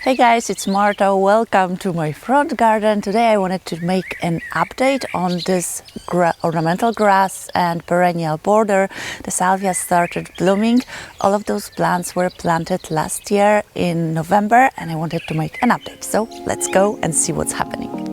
Hey guys, it's Marta. Welcome to my front garden. Today I wanted to make an update on this ornamental grass and perennial border. The salvias started blooming. All of those plants were planted last year in November and I wanted to make an update. So let's go and see what's happening.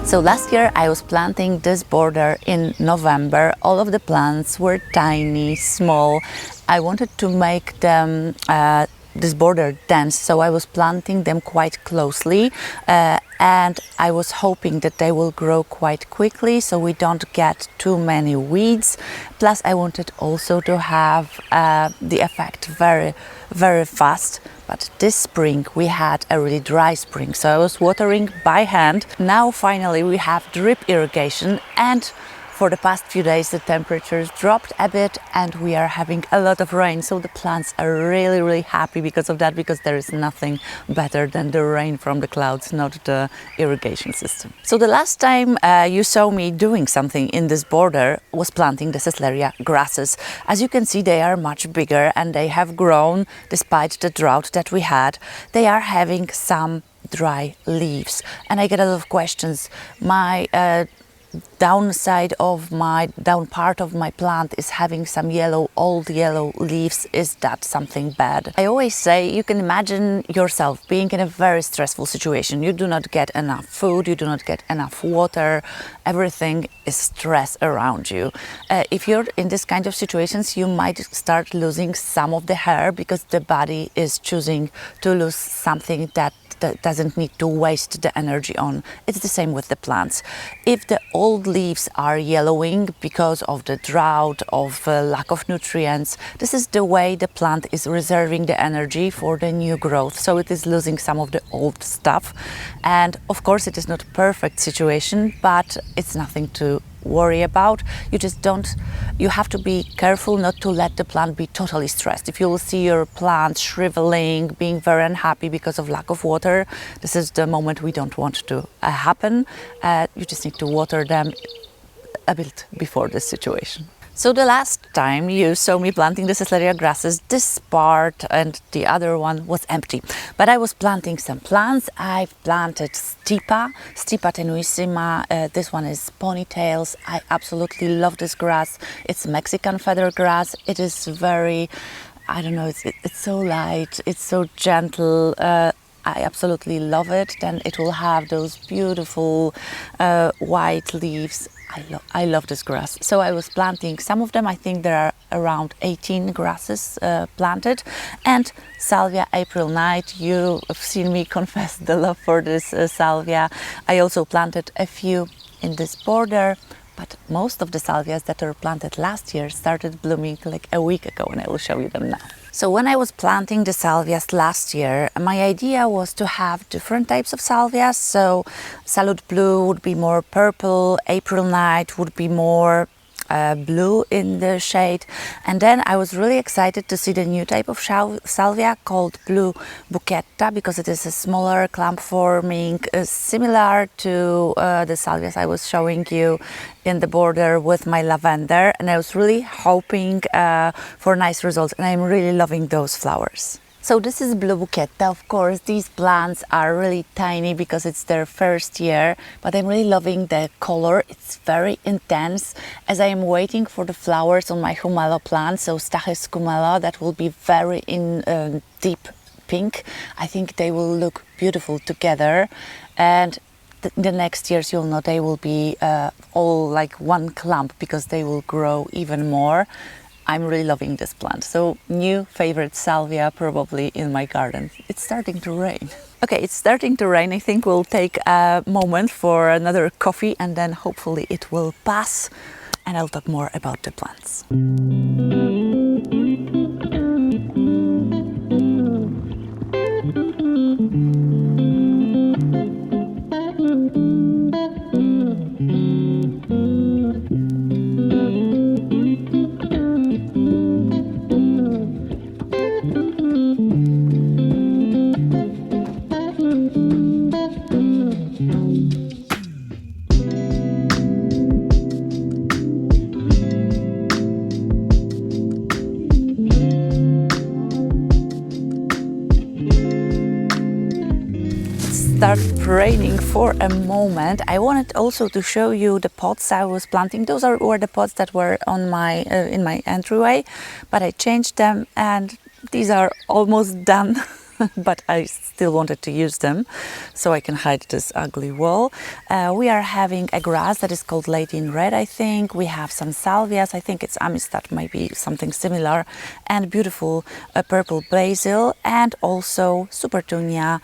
So last year I was planting this border in November. All of the plants were tiny, small. I wanted to make them this border dense, so I was planting them quite closely and I was hoping that they will grow quite quickly so we don't get too many weeds. Plus I wanted also to have the effect very fast. But this spring we had a really dry spring, so I was watering by hand. Now finally we have drip irrigation, and for the past few days the temperatures dropped a bit and we are having a lot of rain. So the plants are really happy because of that, because there is nothing better than the rain from the clouds, not the irrigation system. So the last time you saw me doing something in this border was planting the Sesleria grasses. As you can see, they are much bigger and they have grown despite the drought that we had. They are having some dry leaves and I get a lot of questions. My down part of my plant is having some old yellow leaves. Is that something bad? I always say, you can imagine yourself being in a very stressful situation. You do not get enough food, you do not get enough water, everything is stress around you. If you're in this kind of situations, you might start losing some of the hair because the body is choosing to lose something that doesn't need to waste the energy on. It's the same with the plants. If the old leaves are yellowing because of the drought, of lack of nutrients, this is the way the plant is reserving the energy for the new growth. So it is losing some of the old stuff. And of course it is not a perfect situation, but it's nothing to worry about. You have to be careful not to let the plant be totally stressed. If you will see your plant shriveling, being very unhappy because of lack of water, this is the moment we don't want to happen. You just need to water them a bit before this situation. So the last time you saw me planting the Sesleria grasses, this part and the other one was empty. But I was planting some plants. I've planted Stipa tenuissima. This one is ponytails. I absolutely love this grass. It's Mexican feather grass. It is very, I don't know, it's so light, it's so gentle. I absolutely love it. Then it will have those beautiful white leaves. I love this grass. So I was planting some of them. I think there are around 18 grasses planted. And Salvia April Night, you have seen me confess the love for this salvia. I also planted a few in this border, but most of the salvias that were planted last year started blooming like a week ago, and I will show you them now. So when I was planting the salvias last year, my idea was to have different types of salvias. So Salute Blue would be more purple, April Night would be more blue in the shade. And then I was really excited to see the new type of salvia called blue Bouquetta, because it is a smaller clump forming, similar to the salvias I was showing you in the border with my lavender. And I was really hoping for nice results, and I'm really loving those flowers. So this is blue Bouquetta. Of course, these plants are really tiny because it's their first year, but I'm really loving the color. It's very intense. As I am waiting for the flowers on my Hummelo plant, so Stachys Hummelo, that will be very in deep pink. I think they will look beautiful together, and the next years, you'll know, they will be all like one clump because they will grow even more. I'm really loving this plant. So new favorite salvia probably in my garden. It's starting to rain. Okay, it's starting to rain. I think we'll take a moment for another coffee and then hopefully it will pass and I'll talk more about the plants. started raining for a moment. I wanted also to show you the pots I was planting. Those were the pots that were on my in my entryway, but I changed them and these are almost done. But I still wanted to use them so I can hide this ugly wall. We are having a grass that is called Lady in Red, I think. We have some salvias, I think it's amistad, maybe something similar, and beautiful purple basil, and also Supertunia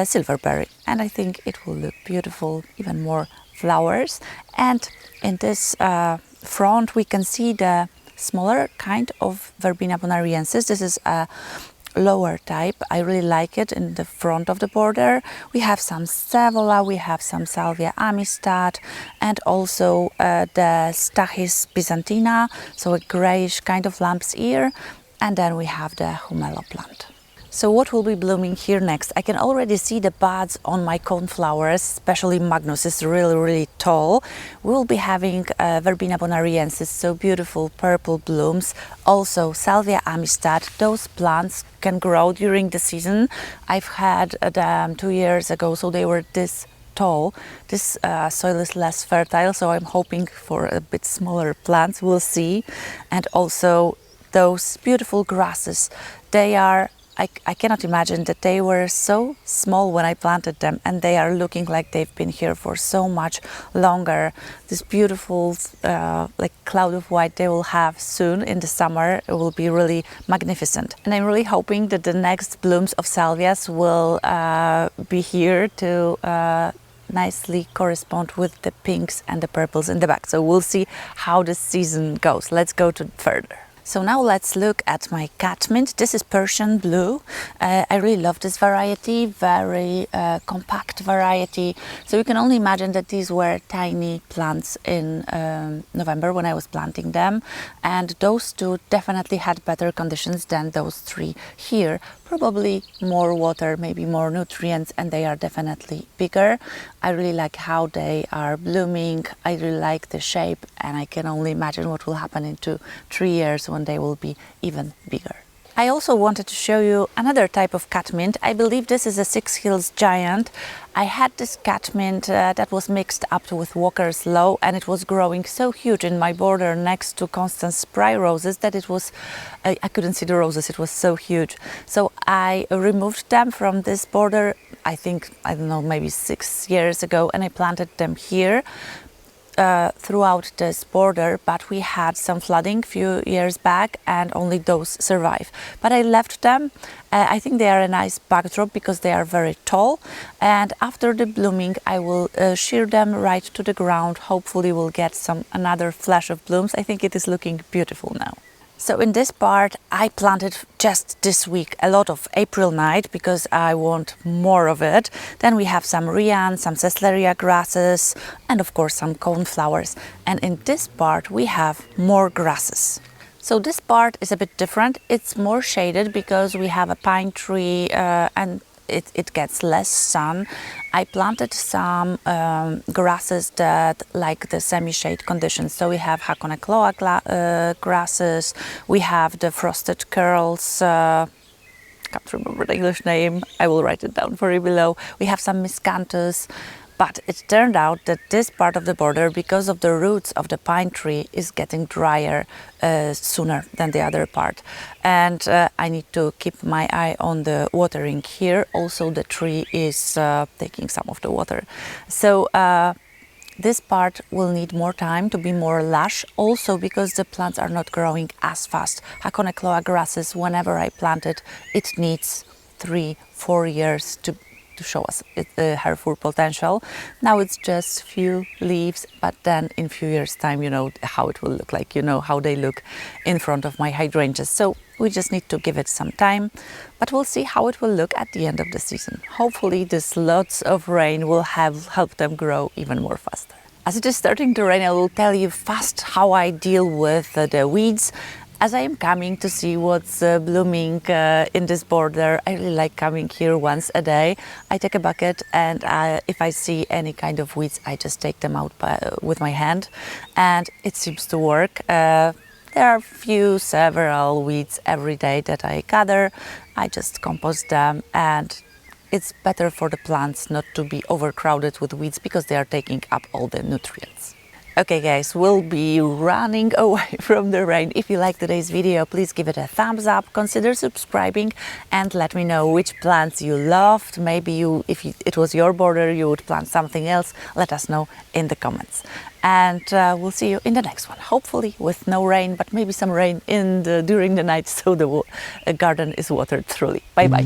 silverberry. And I think it will look beautiful, even more flowers. And in this front we can see the smaller kind of Verbena bonariensis. This is a lower type. I really like it in the front of the border. We have some Savola, we have some Salvia amistad, and also the Stachys byzantina, so a grayish kind of lamb's ear, and then we have the Hummelo plant. So what will be blooming here next? I can already see the buds on my coneflowers, especially Magnus is really tall. We will be having Verbena bonariensis, so beautiful purple blooms. Also Salvia amistad, those plants can grow during the season. I've had them 2 years ago, so they were this tall. This soil is less fertile, so I'm hoping for a bit smaller plants, we'll see. And also those beautiful grasses, they are I cannot imagine that they were so small when I planted them, and they are looking like they've been here for so much longer. This beautiful like cloud of white they will have soon in the summer. It will be really magnificent, and I'm really hoping that the next blooms of salvias will be here to nicely correspond with the pinks and the purples in the back. So we'll see how the season goes. Let's go to further. So now let's look at my Catmint. This is Persian blue. I really love this variety, very compact variety. So you can only imagine that these were tiny plants in November when I was planting them. And those two definitely had better conditions than those three here. Probably more water, maybe more nutrients, and they are definitely bigger. I really like how they are blooming. I really like the shape, and I can only imagine what will happen in 2-3 years when they will be even bigger. I also wanted to show you another type of catmint. I believe this is a Six Hills Giant. I had this catmint that was mixed up with Walker's Law, and it was growing so huge in my border next to Constance Spry roses that it was, I couldn't see the roses, it was so huge. So I removed them from this border, I think, I don't know, maybe 6 years ago, and I planted them here. Throughout this border, but we had some flooding a few years back and only those survive. But I left them. I think they are a nice backdrop because they are very tall, and after the blooming I will shear them right to the ground. Hopefully we'll get another flash of blooms. I think it is looking beautiful now. So in this part I planted just this week a lot of April Night because I want more of it. Then we have some Rianne, some Sesleria grasses, and of course some coneflowers. And in this part we have more grasses. So this part is a bit different. It's more shaded because we have a pine tree and it gets less sun. I planted some grasses that like the semi-shade conditions. So we have Hakonechloa grasses, we have the frosted curls, can't remember the English name, I will write it down for you below. We have some Miscanthus. But it turned out that this part of the border, because of the roots of the pine tree, is getting drier sooner than the other part. And I need to keep my eye on the watering here. Also, the tree is taking some of the water. So this part will need more time to be more lush, also because the plants are not growing as fast. Hakonechloa grasses, whenever I plant it, it needs 3-4 years to show us her full potential. Now it's just few leaves, but then in few years time you know how it will look like, you know how they look in front of my hydrangeas. So we just need to give it some time, but we'll see how it will look at the end of the season. Hopefully this lots of rain will help them grow even more faster. As it is starting to rain, I will tell you fast how I deal with the weeds. As I am coming to see what's blooming in this border, I really like coming here once a day. I take a bucket, and if I see any kind of weeds, I just take them out with my hand, and it seems to work. There are several weeds every day that I gather. I just compost them, and it's better for the plants not to be overcrowded with weeds because they are taking up all the nutrients. Okay guys, we'll be running away from the rain. If you like today's video, please give it a thumbs up, consider subscribing and let me know which plants you loved. Maybe it was your border, you would plant something else. Let us know in the comments. And we'll see you in the next one, hopefully with no rain, but maybe some rain during the night so the garden is watered thoroughly. Bye bye.